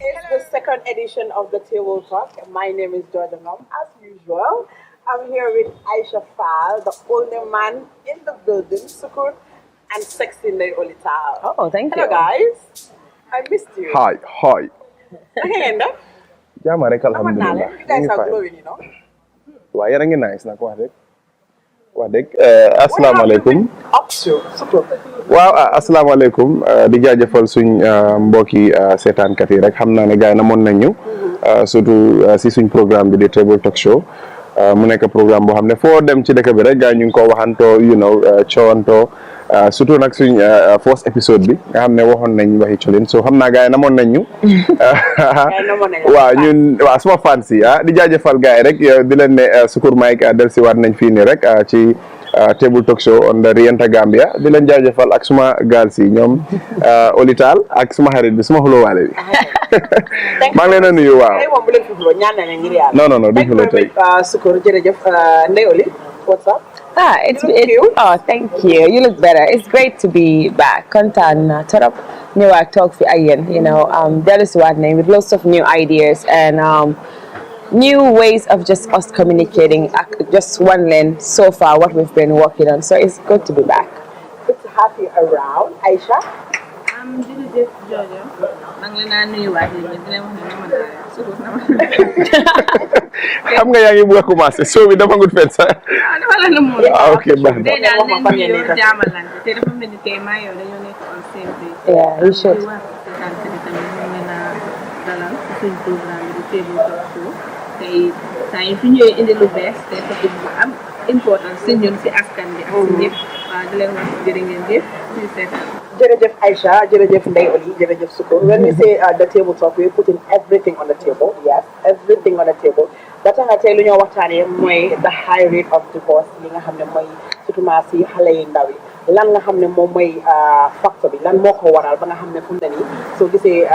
It's the second edition of the Table Talk. My name is Georgia Ngom. As usual, I'm here with Aisha Fall, the only man in the building, Sukur, and Sexy Nay Olital. Oh, thank Hello, you. guys. I missed you. Hi. Okay, Jàmm rek alhamdulillah. you guys are glowing, you know. Waaw yéen a ngi nice nag wax dëgg. Asalaamaaleykum. Up to Sukur. waaw asalaamaaleykum di jaajëfal suñ mbokki seetaankat yi rek xam naa ne gars yi namoon nañ ñu surtout si suñ programme bi di Table Talk Show mu nekk programme boo xam ne foo dem ci dëkk bi rek gars yi ñu ngi ko waxantoo coowantoo surtout nag suñ first episode bi nga xam ne waxoon nañ waxi colin so xam naa gars yi namoon nañ ñu waaw ñun waaw suma fans yi di jaajëfal gars yi rek di leen ne Sukur Mike dellusiwaat nañ fii nii rek ci Table Talk Show on the Rienta Gambia di leen jaajëfal ak suma gaal si ñoom Olital ak suma xarit bi suma xulóowaale bi maa ngi leen a nuyu waaw non du xuloo tey Sukur jërëjëf Ndeye Oli what's up It's oh, thank you. You look better. It's great to be back. Kontaan torop ñëwaat toog fi ak yéen, dellusiwaat nañ with lots of new ideas and new ways of just us communicating, just one lane so far what we've been working on. So it's good to be back. Good to have you around, Aisha. Jërëjëf Jojo. maa ngi leen a nuyuwaat yéen ñëpp di leen wax ne nama daal Sukur nama. xam nga yaa ngi bëgg a commencé soo bi dafa ngul fen sax. dafa la na moom. ok baax na. tey daal leen nuyoo jaamalante te dafa mel ni tey maa yow dañoo nekk on same page. Yeah, you should. di wax seetaankat yi tamit ñu ngi leen a dalal ci suñ programme bi di Table Talk Show tey saa yi fi ñëwee indi lu bees te topic bu am importance si ñun si askan bi ak si ñëpp waaw di leen wax jërë ngeen jëf ci seetaan. Jërëjëf Aisha, jërëjëf Ndeye Oli, jërëjëf Sukur. When we say the table talk, we're putting everything on the table. Yes, everything on the table. Ba tax na tey lu ñoo waxtaanee mooy the high rate of divorce li nga xam ne mooy surtout si xale yi ndaw yi lan nga xam ne moom mooy facteur bi lan moo ko waral ba nga xam ne fu mu ne nii soo gisee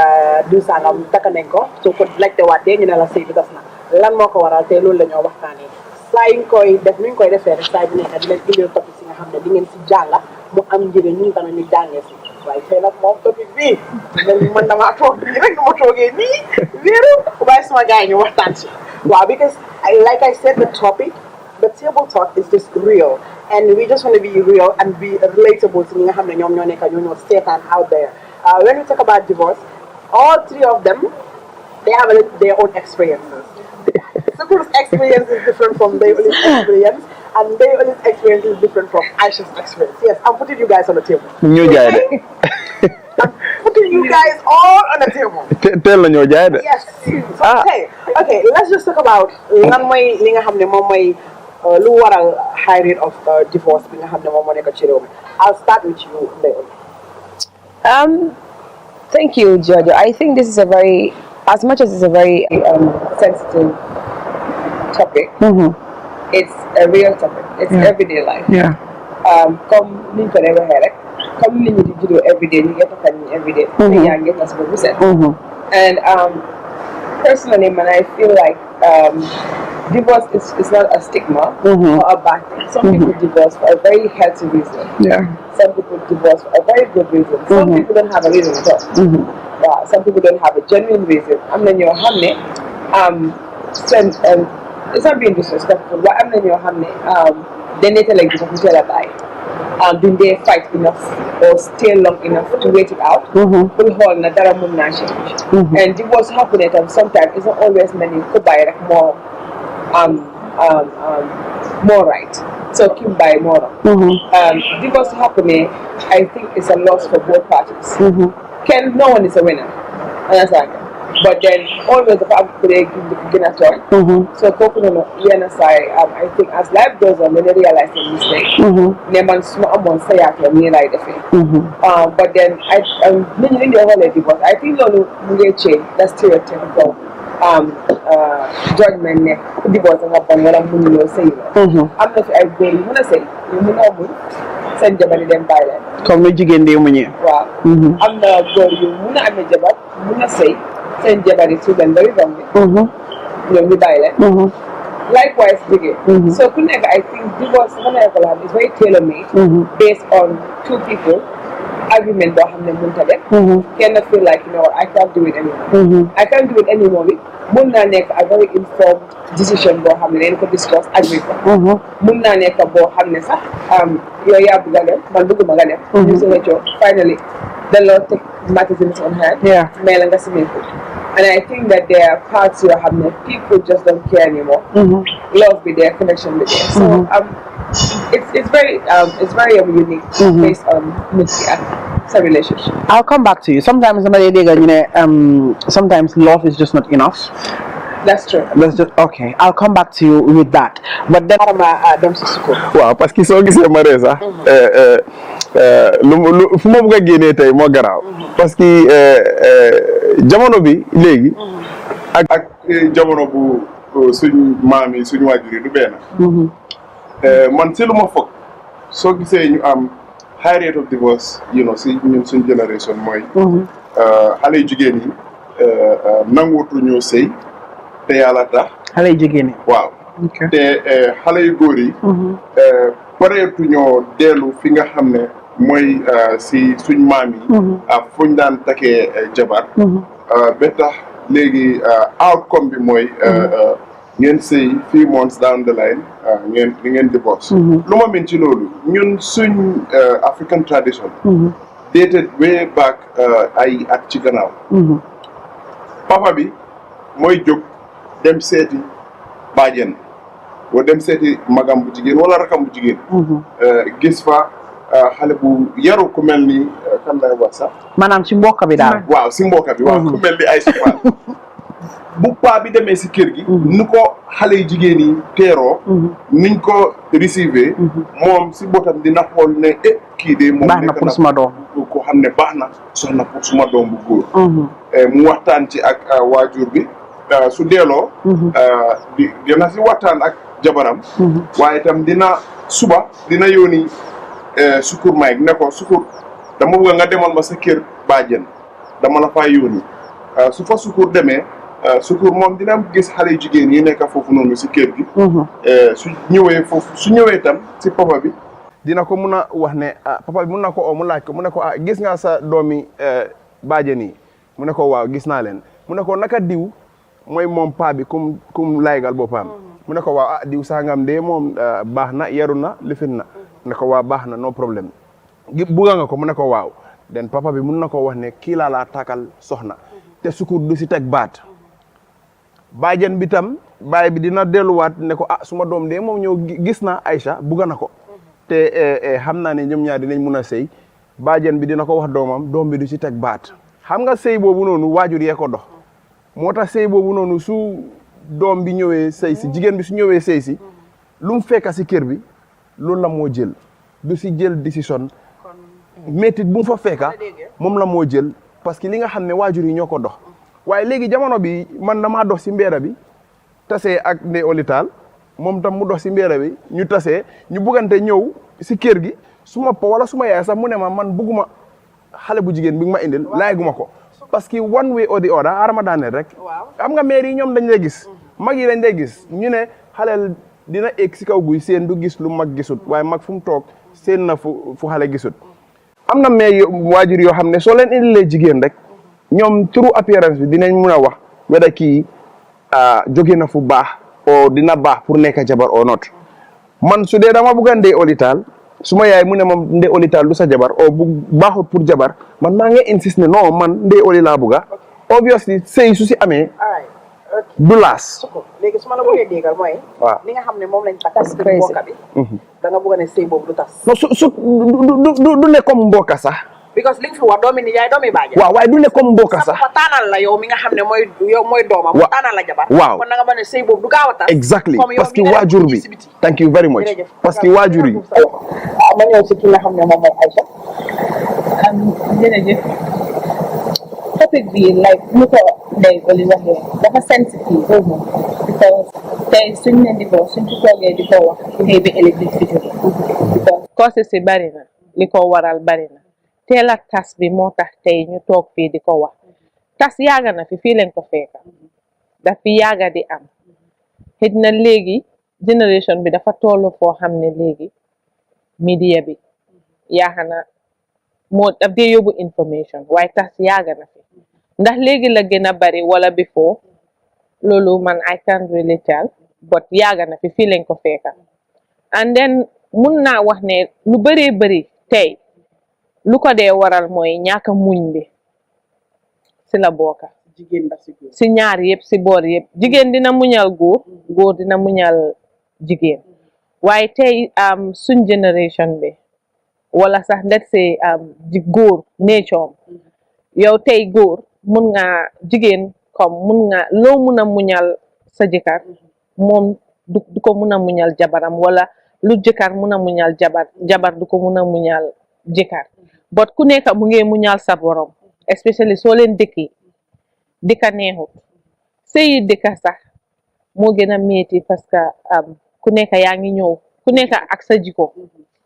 du sangam takk nañ ko soo ko laajte waatee ñu ne la sëy bi tas na lan moo ko waral tey loolu la ñoo waxtaanee saa yu ñu koy def nu ñu koy defee rek saa bu nekk di leen indil topic si nga xam ne di ngeen si jànga mu am njëriñ ñun tamit ñu jàngee si waaye tey nag moom topic bii man damaa toog nii rek ma toogee nii wéeru waaye suma gars yi ñu waxtaan si waaw because like I said the table talk is just real and we just want to be real and be relatable to ñi nga xam ne ñoom ñoo nekk ñoo seetaan out there when we talk about divorce all three of them they have their own experiences. Sukur's experience is different from Ndeye Oli's experience, and Ndeye Oli's experience is different from Aisha's experience. Yes, I'm putting you guys on the table. ñu jaay de. I'm putting you guys all on the table. teel na ñoo jaay de. Yes. So, okay. Let's just talk about lan mooy li nga xam ne moom mooy lu waral high rate of divorce bi nga xam ne moom moo nekk ci réew mi. I'll start with you, Ndeye Oli. Thank you, Jojo. I think this is as much as it's a very sensitive topic, it's a real topic. It's everyday life. Yeah. Comme niñ ko dee waxee rek comme nit ñi di juddoo everyday ñu ngi takka ni everyday. te yaa ngi tas ba bu set. And personally, man, I feel like divorce is not a stigma or a bad thing. Some people divorce for a very healthy reason. Yeah. Some people divorce for a very good reason. Some people don't have a reason at all. Some people don't have a genuine reason. I'm not your hamne. It's not being disrespectful, but I'm not your hamne. They need to like to tell a lie. Did they fight enough or stay long enough to wait it out? And divorce happening sometimes it's not always many could buy like more right. So keep by more. Divorce happening, I think it's a loss for both parties. No one is a winner. Understand? But then always the fact that they begin a turn. So coconut side, I think as life goes on, when they realize the mistake, they must say after me like the thing. But then I meaning the whole divorce. I think no change. That's stereotypical judgment divorce happen when I'm going to say. I'm not I go you wanna say you know send jabari dem bàyyi comme ni jigéen di mu ñëw. waaw. am na góor yu mun a amee jabar mun a sëy seen jabar yi su leen bëri romb. ñoom ñu bàyyi leen. likewise jigéen. so ku nekk I think divorce is very tailor made based on two people argument boo xam ne mënut a dem. kenn feel like you know what I can't do it anymore. I can't do it anymore bi mun naa nekk a very informed decision boo xam ne dañ ko discuss agree ko. mun naa nekk boo xam ne sax yow yaa bëgg a dem man bëgguma nga dem. ñu si wëccoo finally the law take matters in its own hand. mais la nga si ko. And I think that there are parts you have that people just don't care anymore. Love be there, connection be there. So it's very unique based on a relationship. I'll come back to you. Sometimes sometimes love is just not enough. That's true. That's just okay. I'll come back to you with that. But then waaw parce que soo gisee ma ree sax lu fu ma bëgg a génnee tey moo garaaw parce que jamono bi léegi ak jamono bu suñ maam yi suñu waajur yi du benn man si lu ma foog soo gisee ñu am high rate of divorce si ñun suñ génération mooy xale yu jigéen yi nanguutu ñoo sëy te yàlla tax xale yu jigéen yi waaw te xale yu góor yi pareetu ñoo dellu fi nga xam ne mooy si suñ maam yi fuñ daan takkee jabar ba tax léegi outcome bi mooy ngeen sëy few months down the line ngeen divorce lu ma min ci loolu ñun suñ African tradition dated way back ay at ci gannaaw papa bi mooy jóg dem seeti baajen wala dem seeti magam bu jigéen wala rakam bu jigéen gis fa xale bu yaru ku mel ni kan lay wax sax maanaam ci mbokk bi daal waaw si mbokk bi waaw ku mel ni ay sifal bu paa bi demee si kër gi ni ko xale yu jigéen yi teeroo niñ ko recevé moom si botam dina xool ne kii de moom baax na pour suma doom ko xam ne baax na soxna pour suma doom bu góor mu waxtaan ci ak waajur bi su deeloo dina si waxtaan ak jabaram waaye itam dina yóoni sukur may ne ko sukur dama bëgg nga demal ma sa kër bàjjen dama la fay yóoni su fa sukur demee sukur moom dina gis xale yu jigéen yi nekk foofu noonu si kër gi su ñëwee itam si papa bi dina ko mun a wax ne papa bi mun na ko mu laaj ko mu ne ko gis nga sa doomi bàjjen yi mu ne ko waaw gis naa leen mu ne ko naka diw mooy moom paa bi kum laygal boppam mu ne ko waaw diw sangam de moom baax na yaru na lifin na ne ko waaw baax na no problème bugga nga ko mu ne ko waaw den papa bi mun na ko wax ne kii laa takkal soxna te sukur du si teg baat baajen bi tam baay bi dina delluwaat ne ko suma doom de moom ñëw gis na Aïcha bugga na ko te xam naa ne ñoom ñaar dinañ mun a sëy baajen bi dina ko wax doomam doom bi du si teg baat xam nga sëy boobu noonu waajur yee ko dox moo tax sëy boobu noonu su doom bi ñëwee sëy si jigéen bi su ñëwee sëy si lu mu fekka si kër bi loolu la moo jël du si jël décision métit bu mu fa fekka moom la moo jël parce que li nga xam ne waajur yi ñoo ko dox waaye léegi jamono bi man damaa dox si mbeera bi tasee ak Ndey Olitaal moom tam mu dox si mbeera bi ñu tasee ñu buggante ñëw si kër gi suma po wala suma yaay sax mu ne ma man bugguma xale bu jigéen bi nga ma indil laayaguma ko parce que one way or the other arama daaneel rek am nga maire yi ñoom dañ lay gis mag yi dañ lay gis ñu ne xaleel dina egg si kaw guy seen du gis lu mag gisut waaye mag fu mu toog seen na fu xale gisut am na maire waajur yoo xam ne soo leen indilee jigéen rek ñoom through appearance bi dinañ mun a wax weda kii jóge na fu baax o dina baax pour nekk jabar o not man su dee dama bugg a Ndey Olitaal suma yaay mu ne ma Ndey Olitaal du sa jabar o bu baaxut pour jabar man maa ngi insiste ne non man Ndey Oli laa bugga obviously sëy su si amee du laas léegi su ma la bëggee déggal mooy waaw li nga xam ne moom lañ takk si mbokka bi da nga bëgg ne sëy boobu du tas non su du ne comme mbokka sax because li nga fi wax doomi nijaay doomi baaje waaw waaye du ne comme mbokka sax fa taanal la yow mi nga xam ne mooy doomam mu taanal la jabar waaw kon na nga ba ne sëy boobu du gaaw a tas exactly parce que waajur bi thank you very much parce que waajur yi ma ñëw si ki nga xam ne moom mooy Aïcha jërëjëf topic bi like ni ko Ndey Oli waxee dafa sensitive because tey suñ ne divorce suñ ci toogee di ko wax tey bi ëllëg di fi jóge because causes yi bari na li ko waral bari na teel a tas bi moo tax tey ñu toog fii di ko wax tas yaaga na fii lañ ko fekka daf fi yaaga di am xëj na léegi génération bi dafa tollu foo xam ne léegi media bi yaaxa na moo daf dee yóbbu information waaye tas yàgg na fi ndax léegi la gën a bari wala before loolu man I can't really tell but yàgg na fi fii lañ ko fekka and then mun naa wax ne lu bëree bëri tey lu ko dee waral mooy ñàkk muñ bi si la bokka si ñaar yëpp si boor yëpp jigéen dina muñal góor góor dina muñal jigéen waaye tey suñ génération bi wala sax let's say ji góor nature yow tey góor mun nga jigéen comme mun nga loo mun a muñal sa jëkkër moom du ko mun a muñal jabaram wala lu jëkkër mun a muñal jabar du ko mun a muñal jëkkër but ku nekk mu ngi muñal sa borom especially soo leen dëkka neexut sëyi dëkka sax moo gën a métti parce que ku nekk yaa ngi ñëw ku nekk ak sa jiko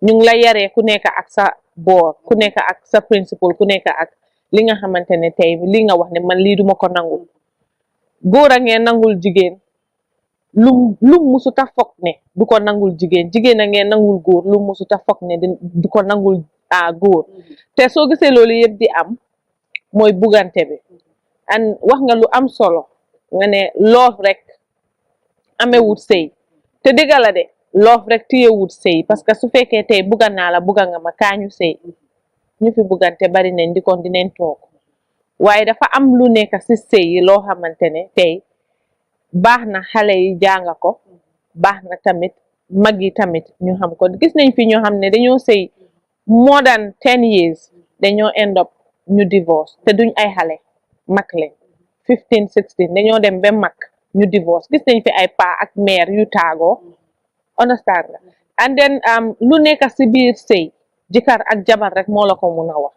ñu ngi la yaree ku nekk ak sa boor ku nekk ak sa principle ku nekk ak li nga xamante ne tey li nga wax ne man lii duma ko nangul góor a ngeen nangul jigéen lu musuta foog ne du ko nangul jigéen a ngeen nangul góor lu musuta foog ne du ko nangul góor te soo gisee loolu yëpp di am mooy bugante bi an wax nga lu am solo nga ne loof rek amewut sëy te dëgg la de loof rek téyewut sëy parce que su fekkee tey bugga naa la bugga nga ma kaañu sëy ñu fi buggante bari nañ di kon dinañ toog waaye dafa am lu nekk si sëy yi loo xamante ne tey baax na xale yi jànga ko baax na tamit mag yi tamit ñu xam ko gis nañ fi ñoo xam ne dañoo sëy more than 10 years dañoo end up ñu divorce te duñ ay xale mag leen 15 16 dañoo dem ba mag ñu divorce gis nañ fi ay pa ak mère yu taagoo understand nga and then lu nekk si biir sëy jëkkër ak jabar rek moo la ko mun a wax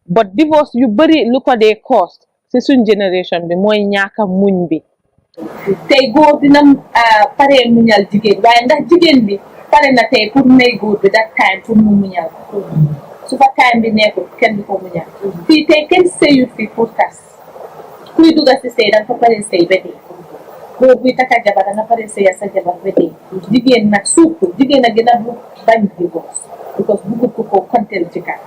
but divorce yu bari lu ko dee cause si suñ génération bi mooy ñaaka muñ bi tey góor dina pare muñal jigéen waaye ndax jigéen bi pare na tey pour may góor bi that time pour mu muñal su fa time bi nekkul kenn du ko muñal fii tey kenn sëyut fi pour tas kuy dugga si sëy danga fa pare sëy ba dee góor buy takka jabar danga pare sëy sa jabar ba dee jigéen nag surtout jigéen a gën a bañ divorce because bëggut ko konteel ci kan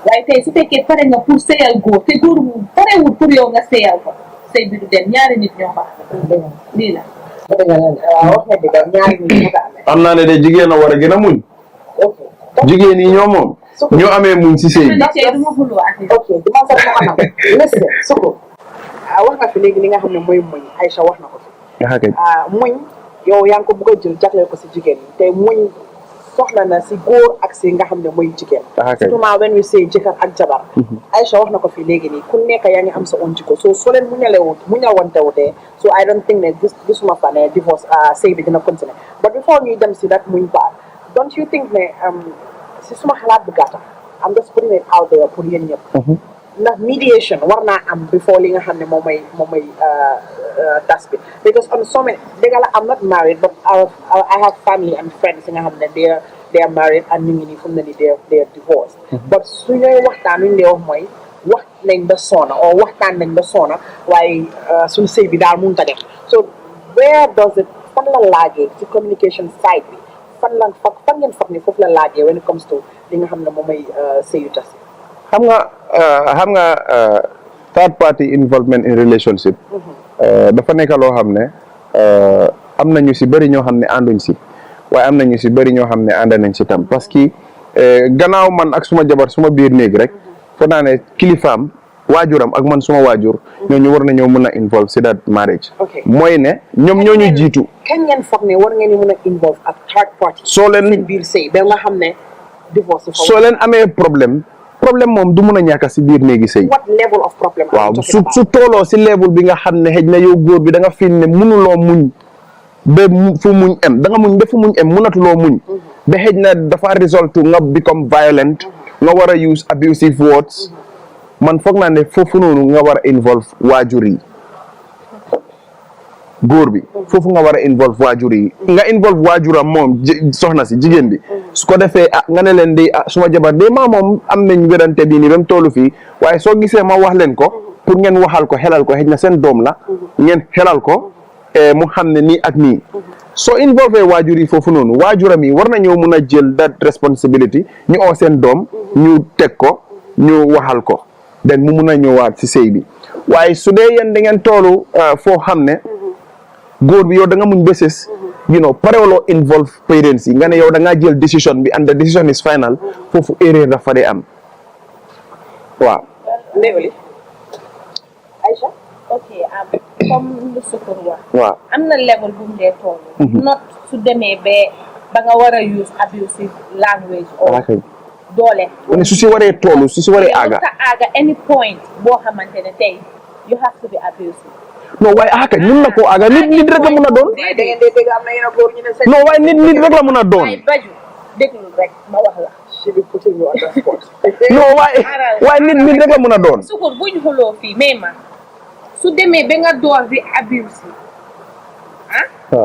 waaye tey su fekkee pare nga pour sëyal góor te góor bu parewul pour yow nga sëyal ko sëy bi du dem ñaari nit ñoo baax lii la xam naa ne de jigéen a war a gën a muñ jigéen yi ñoo moom ñoo amee muñ si sëy bi wax nga fi léegi li nga xam ne mooy muñ Aïcha wax na ko fi muñ yow yaa ngi ko bëgg a jël jagleel ko si jigéen ñi te muñ soxla na si góor ak si nga xam ne mooy jigéen surtout when we say jëkkër ak jabar Aïcha wax na ko fi léegi nii ku nekk yaa ngi am sa own jikko soo leen muñal wante wutee so I don't think ne gisuma fa ne divorce sëy bi dina continuer but before ñuy dem si that muñ part don't you think ne si suma xalaat bu gàtta I'm just putting it out there pour yéen ñëpp ndax mediation war naa am before li nga xam ne moom mooy tas bi because on so many dëgg la I'm not married but I have family and friends yi nga xam ne they are married and ñu ngi nii fu mu ne nii they are divorced but su ñooy waxtaan lu ñu dee wax mooy wax nañ ba soona o waxtaan nañ ba soona waaye suñu sëy bi daal mënut a dem so where does it fan la laajee ci communication side bi fan ngeen foog ni foofu la laajee when it comes to li nga xam ne moom mooy sëyu tas xam nga third party involvement in relationship dafa nekk loo xam ne am nañu si bëri ñoo xam ne ànduñ si waaye am nañu si bëri ñoo xam ne ànd nañ si tam parce que gannaaw man ak suma jabar suma biir néeg rek foog naa ne kilifaam waajuram ak man suma waajur ñooñu war nañoo mën a involve si that marriage mooy ne ñoom ñooñu jiitu kañ ngeen foog ne war ngeen mën a involve ak third party soo leen biir sëy ba nga xam ne divorce soo leen amee problème moom du mun a ñàkk si biir néegi sëy what level of problem waaw su tooloo si level bi nga xam ne xëj na yow góor bi da nga fiil ne munuloo muñ ba fu muñ em da nga muñ ba fu muñ em munatuloo muñ ba xëj na dafa result nga become violent nga war a use abusive words man foog naa ne foofu noonu nga war a involve waajur yi góor bi foofu nga war a involve waajur yi nga involve waajuram moom soxna si jigéen bi su ko defee nga ne leen di suma jabar de maa moom am nañ wérante bii nii ba mu tollu fii waaye soo gisee ma wax leen ko pour ngeen waxal ko xelal ko xëj na seen doom la ngeen xelal ko mu xam ne nii ak nii soo involve waajur yi foofu noonu waajuram yi war nañoo mun a jël that responsibility ñu oo seen doom ñu teg ko ñu waxal ko den mu mun a ñëwaat si sëy bi waaye su dee yéen da ngeen toolu foo xam ne góor bi yow da nga muñ bésis you know parewuloo involve parents yi nga ne yow da ngaa jël décision bi and the decision is final foofu erreur dafa dee am waaw. Ndéwali Aïcha. ok comme lu Sukur wax. waaw am na level bu mu dee toll. not su demee ba nga war a use abusive language. or doole. ne su si waree toolu su si waree aaga. any point boo xamante ne tey you have to be abusive. non waaye kay mun na koo aaga nit rek la mun a doon. non waaye nit rek la mun a doon. waaye baju déglu rek ma wax la. non waaye nit rek la mun a doon. Sukur buñ xuloo fii mais ma su demee ba nga door di abusive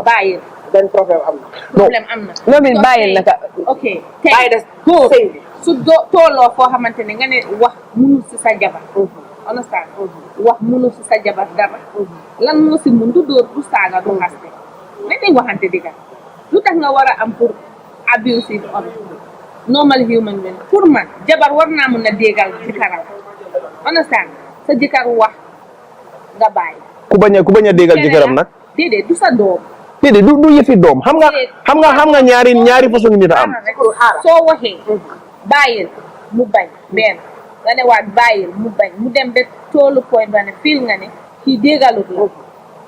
bàyyil. benn problème am na. problème am na. loolu bàyyil naka. ok tey góor su tooloo foo xamante ne nga ne wax munul si sa jabar. understand wax munul si sa jabar dara. lan moo si mun du dóor du saaga du xaste mais dañ waxante digga lu tax nga war a am pour abusive on normal human being pour man jabar war naa mun a déggal jëkkëram understand sa jëkkër wax nga bàyyi. ku bañ a déggal jëkkëram nag. déedéet du sa doom. déedéet du yëfi doom xam nga ñaari façon nit a am. soo waxee bàyyil mu bañ benn nga ne waat bàyyil mu bañ mu dem ba toolu point ba ne fil nga ne kii déggalut la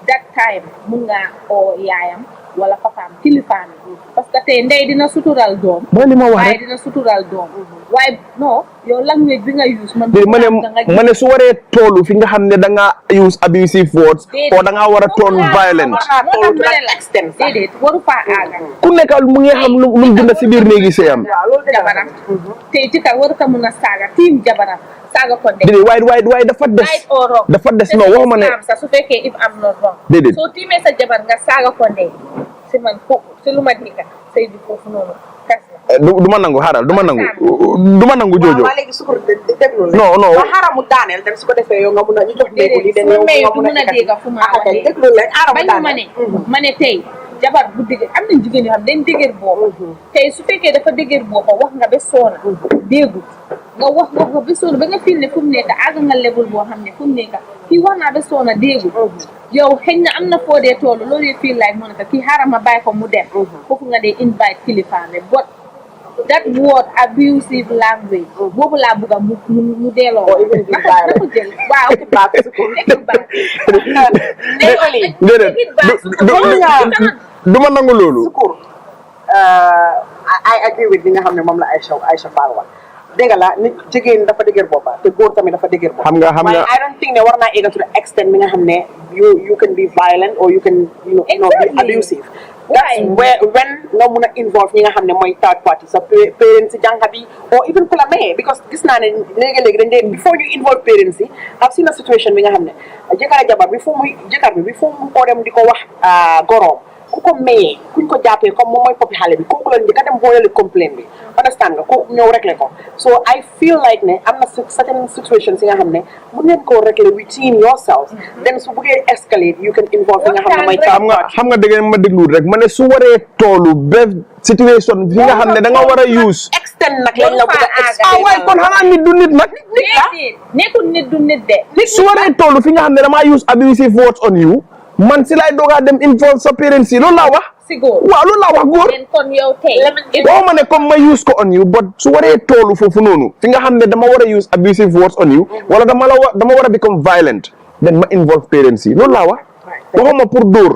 that time mun ngaa oo yaayam wala papaam kilifaam parce que tey ndey dina sutural doom. mooy li ma wax waaye rek dina sutural doom. waaye non yow language bi nga use man. ma ne su waree toolu fi nga xam ne da nga use abusive words. o da nga war a toon violent. déedéet waru faa aaga. ku nekkal mu ngi xam lu mu dund si biir néegi seyam. jabaram tey jëkkër waru ko mun a saaga tiim jabaram saaga ko ndey. déedéet waaye dafa des. dafa des non waxuma ne. su fekkee if am not wrong. déedéet soo tiimee sa jabar nga saaga ko ndey si man foofu si lu ma dégg sëy bi foofu noonu kas la. du ma nangu xaaral du ma nangu joojo. waaw léegi Sukur déglu la. non ba xaramu daaneel dem su ko defee yow nga mun a ñu jox néegu li dañ yow nga mun a dégg fu ma waxee déglu la xaramu daaneel ma ne tey jabar bu dëgër am nañ jigéen yoo xam dañ dëgër boobu tey su fekkee dafa dëgër boobu wax nga ba soona déggut nga wax nga ba soona ba nga fil ne fu mu nekk àgg nga level boo xam ne fu mu nekk kii wax naa ba soona déggut yow xëy na am na foo dee toolu loolu yëpp feel like moo nekk kii xaaral ma bàyyi ko mu dem foofu nga dee invite kilifaane but that word abusive language boobu laa bëgg a mu delloo na ko jël waaw du ma nangu loolu. Sukur I agree with li nga xam ne moom la Aïcha Fall wax dégg nga la nit jigéen dafa dëgër boppa te góor tamit dafa dëgër boppa. xam nga waaye I don't think ne war naa egg to the extent bi nga xam ne you can be violent or you can be abusive. That's where when nga mun a involve ñi nga xam ne mooy third party sa parents si jànga bi or even ku la mayee because gis naa ne léegi-léegi dañ dee before you involve parents yi I've seen a situation bi nga xam ne jëkkër jabar bi foo mu ko dem di ko wax goroom ku ko mayee kuñ ko jàppee comme moom mooy popi xale bi kooku la njëkk a dem booleli complaint bi understand nga ko ñëw réglé ko so I feel like ne am na certain situations yi nga xam ne mun ngeen koo réglé within yourself then su buggee escalate you can involve yi nga xam ne mooy xam nga dégg ma déglu rek ma ne su waree toolu ba situation fi nga xam ne da nga war a use extend nag lañ la bëgg a waaye kon xanaa nit du nit nag nekkul nit du nit de su waree toolu fi nga xam ne damaa use abusive words on you man si laay doogaa dem involve sa parents yi loolu laa wax. si góor waaw loolu laa wax góor. kon yow tey. boo ma ne comme ma use ko on you but su waree toolu foofu noonu fi nga xam ne dama war a use abusive words on you wala dama war a become violent then ma involve parents yi loolu laa wax. waxuma pour dóor.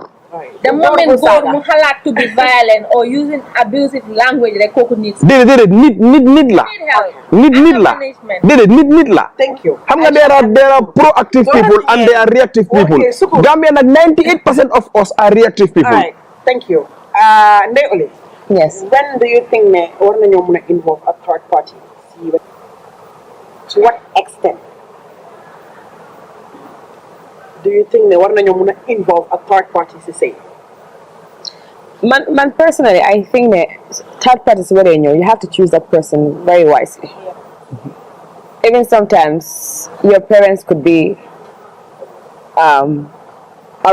the moment góor mu xalaat to be violent or using abusive language rek kooku nit. déedéet nit la. nit la. Thank you. xam nga there are proactive people and there are reactive people. Gambia nag 98% of us are reactive people. All right. Thank you. Ndeye Oli. Yes. When do you think ne war nañoo mën a involve a third party? To what extent do you think ne war nañoo mën a involve a third party si say? Man personally, I think that third parties where they know you have to choose that person very wisely. Even sometimes your parents could be a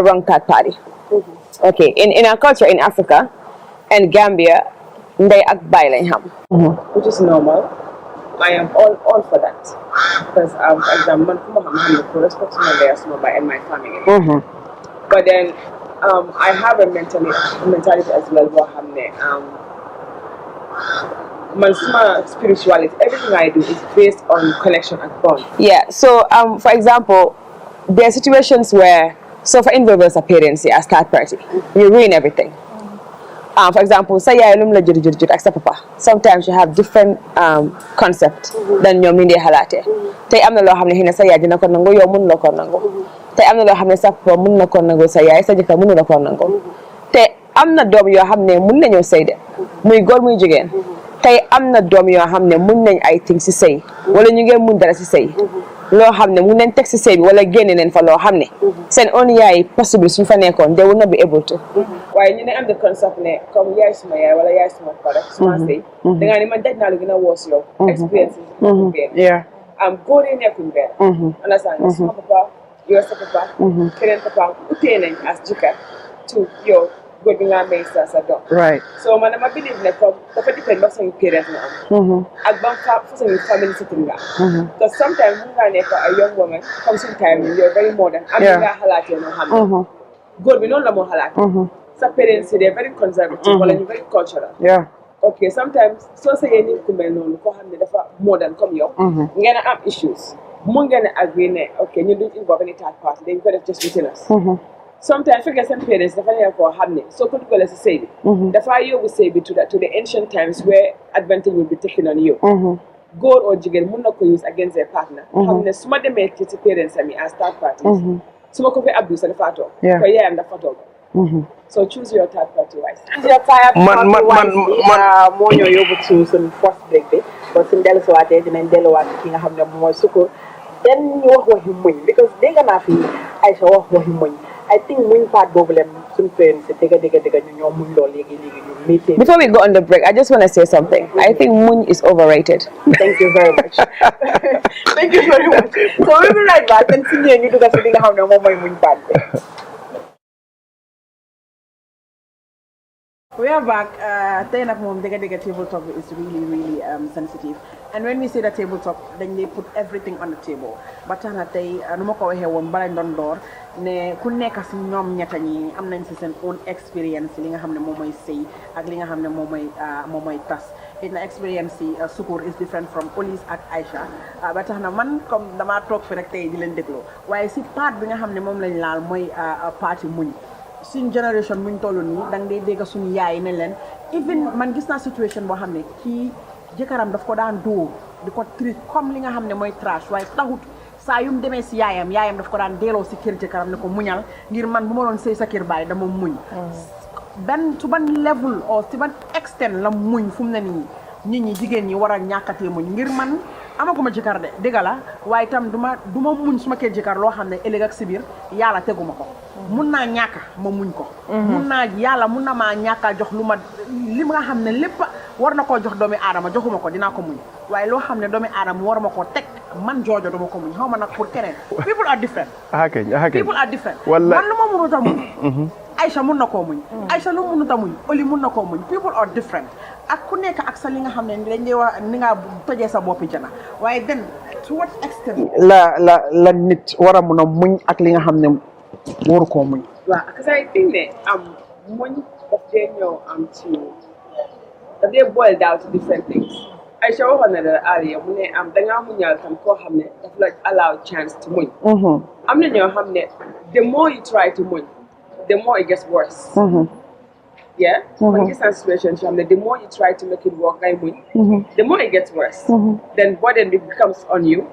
wrong third party. Okay, in our culture in Africa and Gambia, they act violent, which is normal. I am all for that because for example, man, I'm respect my and my family. But then I have a mentality as well. My spirituality, everything I do is based on connection and bond. Yeah. So for example, there are situations where, so for involvers appearance as third party, you ruin everything. For example, say papa. Sometimes you have different concept than your media halate. Tay amna lo xamne hina say dina ko nango yo mun lako nango. Tay amna lo xamne sa papa mun nako nango say sa jika mun lako nango. Tay amna dom yo xamne mun nañu sey de muy gor muy jigen. Tay amna dom yo xamne mun nañ ay thing ci sey wala ñu ngi mun dara ci sey. Loo xam ne mun nañ teg si sëy bi wala génne neen fa loo xam ne seen own yaay possible suñ fa nekkoon they will not be able to. waaye ñu ne am the concept ne comme yaay suma yaay wala yaay suma papa rek suma sëy dangaa ni man daj naa lu gën a woos yow expérience yi benn góor yi nekkuñ benn understand suma papa yow sa papa keneen papa utee nañ as jëkkër to yow góor bi nga may sa doom so man dama believe ne comme dafa depend ba sañu parents nga am ak ban façon family setting nga because sometimes mun ngaa nekk a young woman comme suñu time you're very modern am nga xalaatee noo xam ne góor bi noonu la moo xalaatee sa parents yi they're very conservative wala ñu very cultural ok sometimes soo sayee nit ku mel noonu koo xam ne dafa modern comme yow ngeen a am issues mun ngeen a agree ne ok ñu duñ involve any third party dañ ko def just between us sometimes fekkee seen parents dafa nekk koo xam ne soo ko dugalee si sëy bi dafa yóbbu sëy bi to the ancient times where advantage will be taken on you góor or jigéen mun na ko use against their partner xam ne su ma demee ci parents ami as third parties su ma ko fi abuse dafa toog ko yaayam dafa toog so choose your third party wise. man moo ñoo yóbbu ci suñu first break bi ba suñu dellusiwaatee dinañ delluwaat ki nga xam ne mooy Sukur den ñu wax waxi muñ because dégg naa fi Aïcha wax waxi muñ I think muñ part boobu leen suñu parents dëgg ñu ñoo muñ lool léegi ñu métier. Before we go on the break, I just want to say something. I think muñ is overrated. Thank you very much. Thank you very much. So we'll be right back and see ñu dugg ci li nga xam ne moom mooy muñ part bi. We are back. Tey nag moom dëgg table talk is really sensitive, and when we say the table talk then they put everything on the table. Ba tax na tey nu ma ko waxee woon bala ñu doon door ne ku nekk si ñoom ñetta ñi am nañ si seen own experience li nga xam ne moom mooy sëy ak li nga xam ne moom mooy tas. It na experience si Sukur is different from Police ak Aïcha ba tax na man comme damaa toog fi rek tey di leen dégloo waaye si part bi nga xam ne moom lañ laal mooy parti muñ. suñ génération muñ toll nii da nga day dégg suñu yaay ne leen even man gis naa situation boo xam ne kii jëkkëram daf ko daan dóor di ko treat comme li nga xam ne mooy trash waaye taxut saa yu mu demee si yaayam daf ko daan delloo si kër jëkkëram ne ko muñal ngir man bu ma doon sëy sa kër baay dama muñ su ban level o si ban extent la muñ fu mu ne nii nit ñi jigéen ñi war a ñàkkatee muñ ngir man amaguma jëkkër de dëgg la waaye itam du ma muñ suma kër jëkkër loo xam ne ëllëg ak si biir yàlla teguma ko mun naa ñàkka ma muñ ko mun naa yàlla mun na maa ñàkka jox li nga xam ne lépp war na koo jox doomi aadama joxuma ko dinaa ko muñ waaye loo xam ne doomi aadama war ma koo teg man joojo dama ko muñ xaw ma nag pour keneen people are different people are different man lu ma mënut a muñ Aïcha mun na koo muñ Aïcha lu mënut a muñ Oli mun na koo muñ people are different ak ku nekk ak sa li nga xam ne dañ lay wax ni nga tojee sa boppi jana waaye den to what extent la nit war a mun a muñ ak li nga xam ne waru koo muñ waaw parce que I think ne muñ daf dee ñëw ci daf dee boil down to different things Aïcha waxoon na la Aliya mu ne dangaa muñal tam koo xam ne daf la allow chance to muñ am na ñoo xam ne the more you try to muñ the more it gets worse yeah when you start situation the more you try to make it work the more it gets worse then burden becomes on you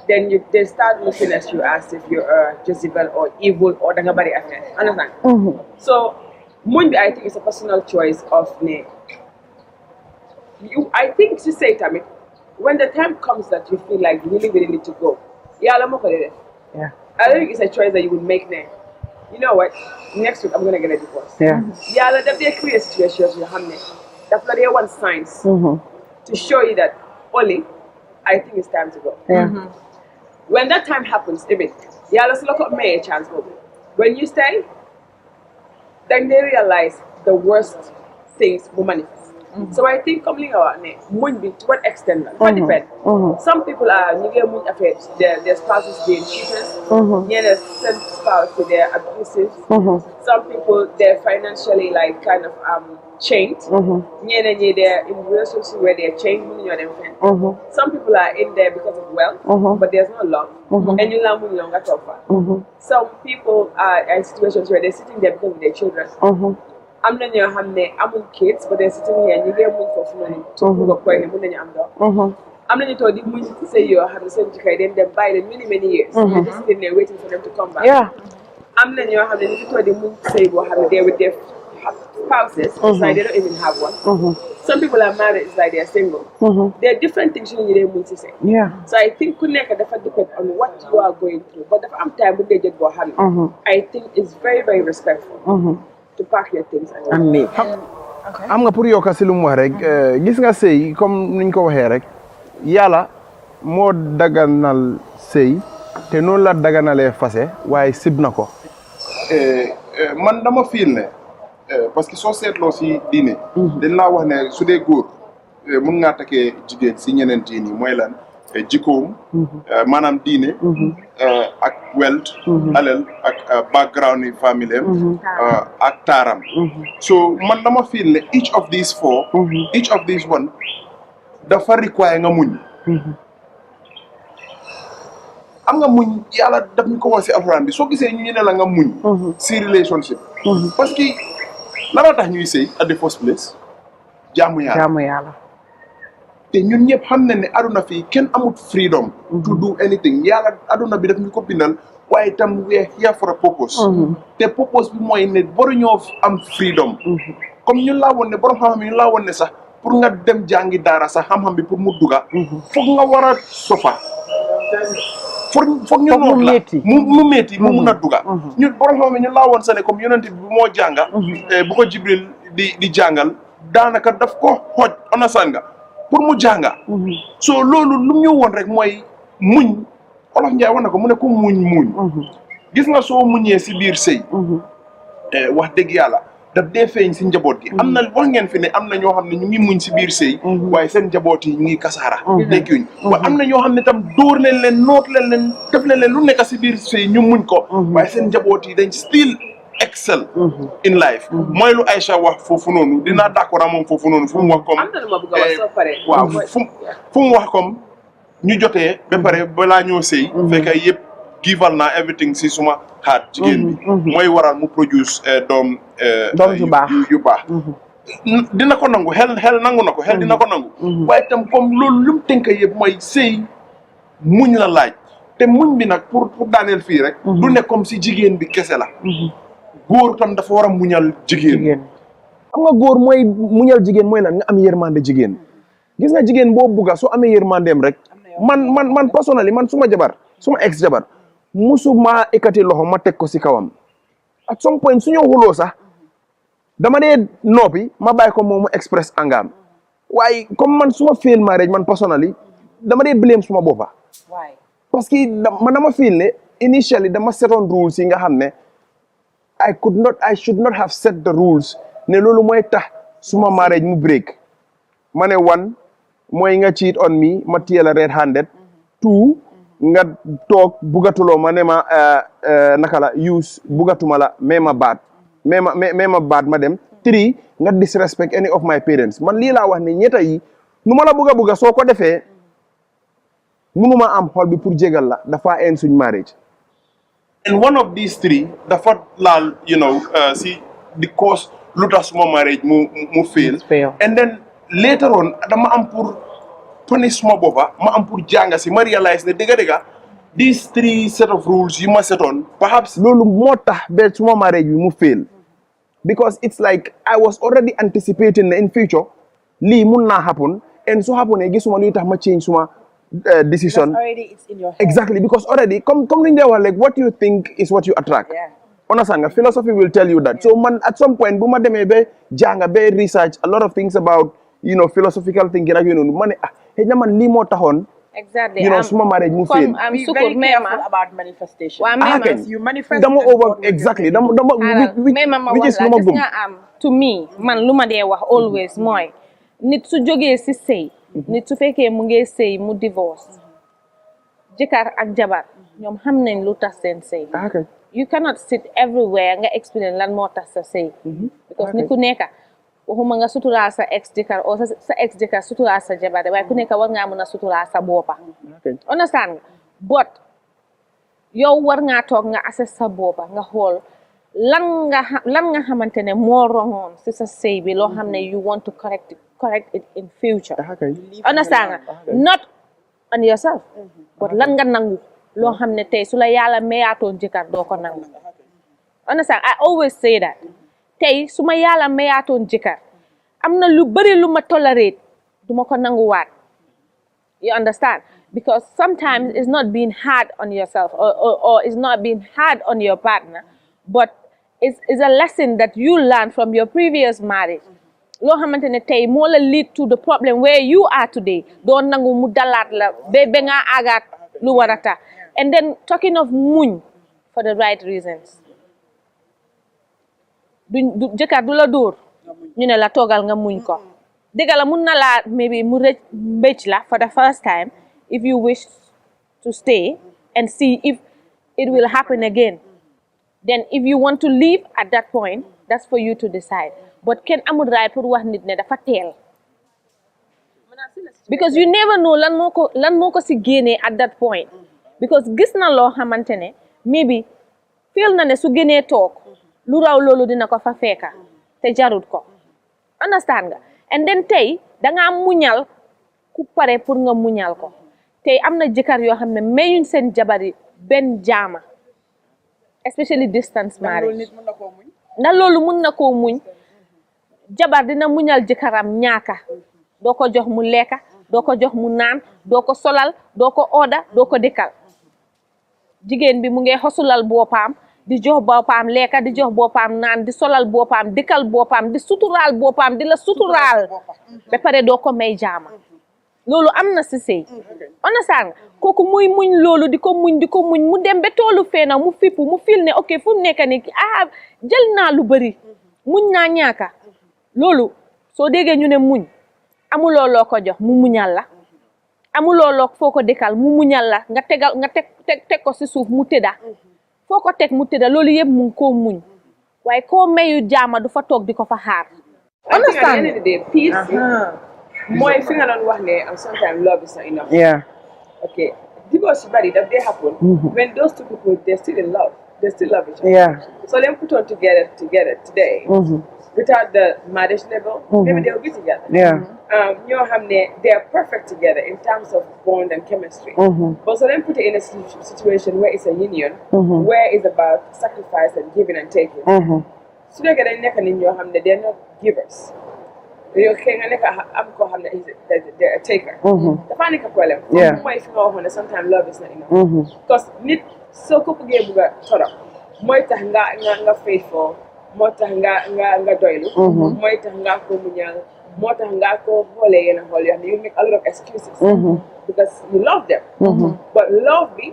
then they start looking at you as if you're a Jezebel or evil or danga bari affair understand so muñ bi I think it's a personal choice of ne I think to say tamit when the time comes that you feel like you really need to go yàlla moo ko def I think it's a choice that you would make ne you know what? Next week I'm gonna get a divorce. Yeah, that they create situations you have that's why they want signs to show you that Oli, I think it's time to go. When that time happens, even let's look at me a chance. When you stay, then they realize the worst things will manifest. So I think comme li nga wax ne muñ bi to what extent la dafa depend some people are ñu ngi muñ affaire their spouses being cheaters ñeneen seen spouse they are abusive some people they're financially like kind of chained ñeneen ñi they're in relationship where they're chained mënuñoo dem fenn some people are in there because of wealth but there's no love and you la muñ lo nga toog fa some people are in situations where they're sitting there because of their children am na ñoo xam ne amul kids but they're sitting here ñu ngi muñ foofu noonu to ko koy ne mën nañu am doom am nañu toog di muñ sëy yoo xam ne seen jëkkër dem bàyyi leen many years they're just sitting there waiting for them to come back am na ñoo xam ne ñu ngi toog di muñ sëy boo xam ne they with their spouses it's like they don't even have one some people are married it's like they're single there are different things you need to say so I think ku nekk dafa depend on what you are going through but dafa am time bu dee jot boo xam ne I think it's very very respectful to pack your things and leave am nga pour yokka si lu mu wax rek gis nga sëy comme nuñ ko waxee rek yàlla moo daganal sëy te noonu la daganalee fase waaye sib na ko man dama fiil ne parce que soo seetloo si diine dañ laa wax ne su dee góor mun ngaa takkee jigéen si ñeneen diine yi mooy lan jikkoom maanaam diine ak wealth alal ak background yi famille am ak taaram so man dama feel ne each of these four each of these one dafa require nga muñ am nga muñ yàlla daf ñu ko wax si alxuraan bi soo gisee ñu ne la nga muñ si relationship parce que la tax ñuy sëy at the first place jaamu yàlla te ñun ñëpp xam nañ ne aduna fii kenn amut freedom to do anything yàlla aduna bi daf ñu ko bindal waaye tam we are here for a purpose te purpose bi mooy ne boru ñoo am freedom comme ñun laa woon ne borom xam-xam ñun laa woon ne sax pour nga dem jàngi daara sax xam-xam bi pour mu dugga foog nga war a sofa foog ñu noot la mu métti mu mun a dugga ñun borom xam-xam ñun laa woon sax ne comme yonent bi moo jànga bu ko Jibril di jàngal daanaka daf ko xooj onasan nga pour mu jànga so loolu lu ñu woon rek mooy muñ Olof Njaay wax na ko mu ne ko muñ gis nga soo muñee si biir sëy wax dëgg yàlla daf dee feeñ si njaboot gi am na wax ngeen fi ne am na ñoo xam ne ñu ngi muñ si biir sëy waaye seen njaboot yi ñu ngi kasaara nekkuñ waaye am na ñoo xam ne tam dóor leen noot leen def leen lu nekk si biir sëy ñu muñ ko waaye seen njaboot yi dañ still excel in life mooy lu Aïcha wax foofu noonu dinaa d'accord moom foofu noonu fu mu wax comme waaw fu mu wax comme ñu jotee ba pare balaa ñoo sëy fekk yëpp gival naa everything si suma xaat jigéen bi mooy waral mu produce doom yu baax dina ko nangu xel nangu na ko xel dina ko nangu waaye tam comme loolu lu mu tënk yëpp mooy sëy muñ la laaj te muñ bi nag pour daaneel fii rek du ne comme si jigéen bi kese la góor tam dafa war a muñal jigéen xam nga góor mooy muñal jigéen mooy lan nga am yërmande jigéen gis nga jigéen boo bugga soo amee yërmandeem rek man personnellement man suma ex jabar musuma ekkati loxo ma teg ko si kawam at some point su ñu xuloo sax dama dee noppi ma bàyyi ko moom mu express angam waaye comme man suma fail marriage man personnellement dama dee blame suma boppa parce que dama feel ne initially dama set on rules yi nga xam ne I should not have set the rules ne loolu mooy tax suma marriage mu break ma ne one mooy nga cheat on me ma téye la red handed two nga toog bugatuloo ma ne ma naka la use bugatuma la mais ma baat ma dem three nga disrespect any of my parents man lii laa wax ne ñetta yi nu ma la buga soo ko defee munuma am xol bi pour jégal la dafa end suñ marriage and one of these three dafa laal si the cause lu tax suma marriage mu fail and then later on dama am pour punish suma boppa ma am pour jànga si ma realize ne dëgga these three set of rules you ma setoon perhaps loolu moo tax ba suma marriage bi mu fail because it's like I was already anticipating ne in future lii mun naa happen and so happen gisuma luy tax ma change suma decision. It's in your head. Exactly, because already come like what you think is what you attract. Yeah. Understand? Philosophy will tell you that. So man, at some point, buma deme be janga be research a lot of things about philosophical thinking. Man, man limo tahon. Exactly. Suma marriage mu fail. Be very careful about manifestation. You manifest. Exactly. Which is to me, man luma de wax always moy. nit su jógee si sëy nit su fekkee mu ngi sëy mu divorce jëkkër ak jabar ñoom xam nañ lu tax seen sëy you cannot sit everywhere nga explain lan moo tax sa sëy because nit ku nekk waxuma nga suturaal sa ex jëkkër o sa ex jëkkër suturaal sa jabar waaye ku nekk war ngaa mën a suturaal sa boppa understand nga but yow war ngaa toog nga assess sa boppa nga xool lan nga xamante ne moo rongoon si sa sëy bi loo xam ne you want to correct it in future understand nga not on yourself but lan nga nangu loo xam ne tey su la yàlla mayaatoon jëkkër doo ko nangu understand I always say that tey su ma yàlla mayaatoon jëkkër am na lu bëri lu ma tolerate du ma ko nanguwaat you understand because sometimes it's not being hard on yourself or it's not being hard on your partner but it's a lesson that you learn from your previous marriage loo xamante ne tey moo la lead to the problem where you are today doo nangu mu dalaat la ba nga agaat lu war a tax and then talking of muñ for the right reasons du jëkkër du la dóor ñu ne la toogal nga muñ ko dëgg la mun na laa maybe mu rëcc mbécc la for the first time if you wish to stay and see if it will happen again then if you want to leave at that point that's for you to decide but kenn amul right pour wax nit ne dafa teel because you never know lan moo ko si génnee at that point because gis na loo xamante ne maybe feel na ne su génnee toog lu raw loolu dina ko fa fekka te jarut ko understand nga and then tey dangaa muñal ku pare pour nga muñal ko tey am na jëkkër yoo xam ne mayuñ seen jabar yi benn jaama especially distance marriage ndax loolu mun na koo muñ jabar dina muñal jëkkëram ñaaka doo ko jox mu lekka doo ko jox mu naan doo ko solal doo ko ooda doo ko dëkkal jigéen bi mu ngi xosulal boppam di jox boppam lekka di jox boppam naan di solal boppam dëkkal boppam di suturaal boppam di la suturaal ba pare doo ko may jaama loolu am na si sëy understand kooku muy muñ loolu di ko muñ mu dem ba toolu feena mu fippu mu fil ne ok fu mu nekk ni jël naa lu bëri muñ naa ñaaka loolu soo déggee ñu ne muñ amuloo loo ko jox mu muñal la amuloo loo foo ko dëkkal mu muñal la nga teg ko si suuf mu tëdda foo ko teg mu tëdda loolu yëpp mu ngi koo muñ waaye koo mayu jaama du fa toog di ko fa xaar understand mooy fi nga doon wax ne sometimes love is not enough okay divorce bari daf dee happen when those two people they're still in love they still love each other so them put on together today without the marriage level maybe they'll be together ñoo xam ne they are perfect together in terms of bond and chemistry but so them put it in a situation where it's a union where it's about sacrifice and giving and taking su nekkee dañ nekk nit ñoo xam ne they're not givers yow kay nga nekk am koo xam ne they're a taker dafa nekk problème mooy fi nga waxoon ne sometimes love is not enough because nit soo ko bëggee bëgg a torop mooy tax nga faithful moo tax nga doylu mooy tax nga ko muñal moo tax nga ko xoolee yenn xool yoo xam ne you make a lot of excuses because you love them but love bi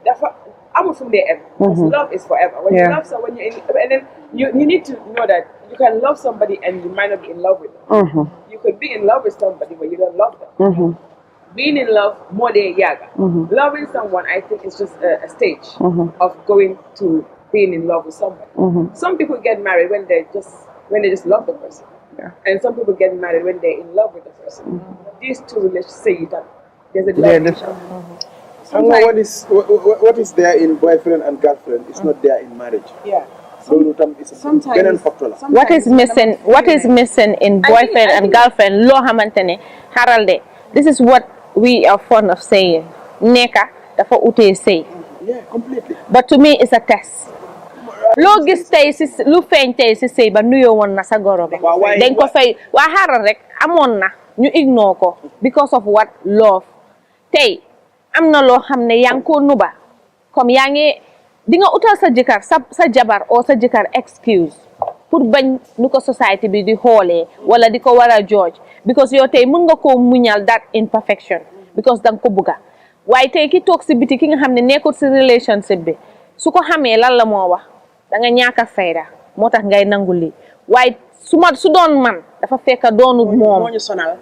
dafa amul fu mu dee ever because love is forever when you love someone and then you need to know that you can love somebody and you might not be in love with them you could be in love with somebody but you don't love them being in love more than yaga loving someone I think is just a stage of going to being in love with somebody some people get married when they just love the person and some people get married when they're in love with the person these two relationships say that there's a love what is there in boyfriend and girlfriend is not there in marriage loolu tam is beneen factor la what is missing in boyfriend and girlfriend loo xamante ne xaral de this is what we are fond of saying nekka dafa utee sëy completely but to me it's a test loo gis tey si lu feeñ tey si sëy ba nuyoo woon na sa goro bi dañ ko fay waa xaaral rek amoon na ñu ignore ko because of what love tey am na loo xam ne yaa ngi ko nuba comme yaa ngi di nga utal sa jëkkër sa jabar o sa jëkkër excuse pour bañ nu ko society bi di xoolee wala di ko war a judge because yow tey mën nga koo muñal that imperfection because danga ko bugga waaye tey ki toog si biti ki nga xam ne nekkul si relationship bi su ko xamee lan la moo wax da nga ñàkk a fayda moo tax ngay nangu lii waaye su doon man dafa fekk doonul moom moo ñu sonal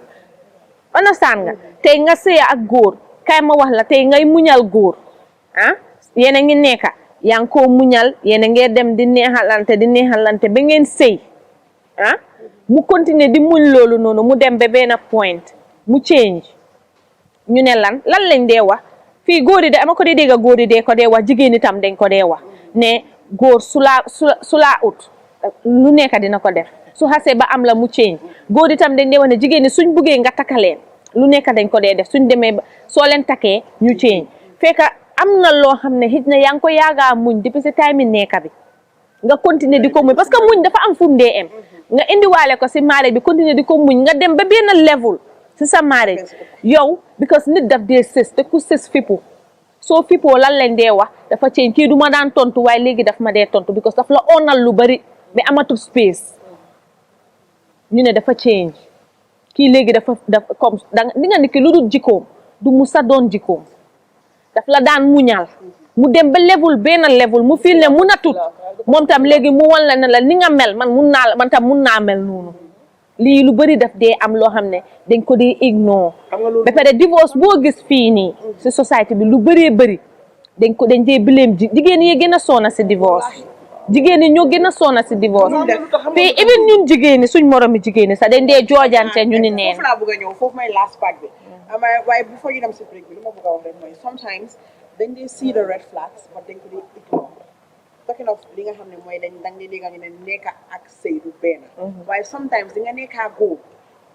understand nga tey nga sëya ak góor kay ma wax la tey ngay muñal góor ah yéen a ngi nekka yaa ngi koo muñal yéen a ngee dem di neexalante ba ngeen sëy ah mu continuer di muñ loolu noonu mu dem ba benn point mu change ñu ne lan lañ dee wax fii góor yi de ama ko dee dégg góor yi dee ko dee wax jigéen itam dañ ko dee wax ne góor su laa ut lu nekk dina ko def su xasee ba am la mu change góor itam dañ dee wax ne jigéen ñi suñ buggee nga takkaleen lu nekk dañ ko dee def suñ demee ba soo leen takkee ñu change fekk am na loo xam ne xëj na yaa ngi ko yaagaa muñ depuis si time nekka bi nga continuer di ko muñ parce que muñ dafa am fu mu dee em nga indiwaale ko si marriage bi continuer di ko muñ nga dem ba benn level si sa marriage yow because nit daf dee sës te ku sës fippu soo fippoo lan lañ dee wax dafa change kii du ma daan tontu waaye léegi daf ma dee tontu because daf la onal lu bari mais amatul space ñu ne dafa change kii léegi dafa comme di nga nit ki lu dul jikkoom du mu sa doon jikkoom daf la daan muñal mu dem ba level benn level mu fil ne mun a tut moom tam léegi mu wan la ne la ni nga mel man tam mun naa mel noonu lii lu bëri daf dee am loo xam ne dañ ko dee ignore ba pare divorce boo gis fii nii si société bi lu bëree bëri dañ dee bileem jigéen yi gën a soona si divorce jigéen ñi ñoo gën a soona si divorce te even ñun jigéen ñi suñ moromi jigéen ñi sax dañ dee joojante ñu ni neen foofu laa bëgg a ñëw foofu may last part bi waaye before you dem si break bi lu ma bëgg a wax rek mooy sometimes dañ dee see the red flags but dañ ko dee ignore talking of li nga xam ne mooy dañ dee dégg ñu ne nekka ak sëy du benn waaye sometimes di nga nekkaa góor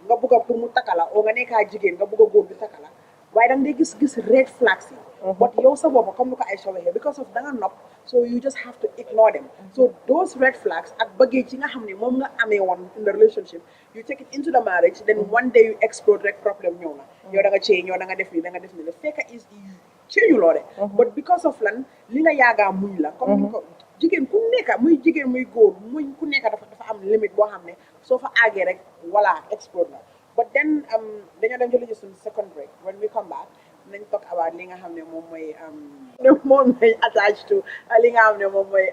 nga bëgg a pour mu takka la oo nga nekkaa jigéen nga bëgg a góor bi takka la waaye danga dee gis red flags yi but yow sa bopp comme ni ko Aïcha waxee because of da nga nopp so you just have to ignore them so those red flags ak bëggee ci nga xam ne moom nga amee woon in the relationship you take it into the marriage then one day you explode rek problème ñëw na yow da nga change yow da nga def nii da nga def nii la fekk is change loo de but because of lan li nga yaagaa muñ la comme ni ko jigéen ku nekka muy jigéen muy góor muñ ku nekka dafa am limite boo xam ne soo fa àggee rek voilà explode la but then dañoo dem jëli suñu second break when we come back nañ talk about li nga xam ne moom mooy attached to li nga xam ne moom mooy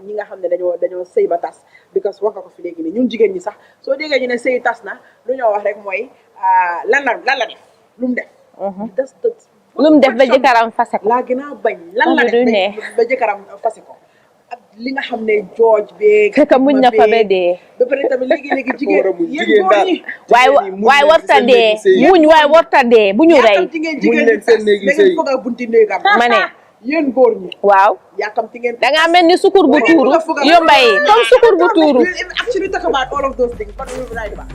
ñi nga xam ne dañoo sëy ba tas because wax nga ko fi léegi nii ñun jigéen ñi sax soo déggee ñu ne sëy tas na lu ñoo wax rek mooy lan la def lu mu def lu mu def ba jëkkëram fase ko laa gën a bañ lan la def ba jëkkëram fase ko ak li nga xam ne George beeg fekk muñ na fa ba dee ba pare tamit léegi jigéen góor ñi waaye warta dee muñ waaye warta dee bu ñu rey jigéen da ngeen foog a bunti néegam ma ne yéen góor ñi waaw yàkkamti ngeen da ngaa mel ni sukur bu tuuru yombay comme sukur bu tuuru actually talk about all of those things but we'll be right back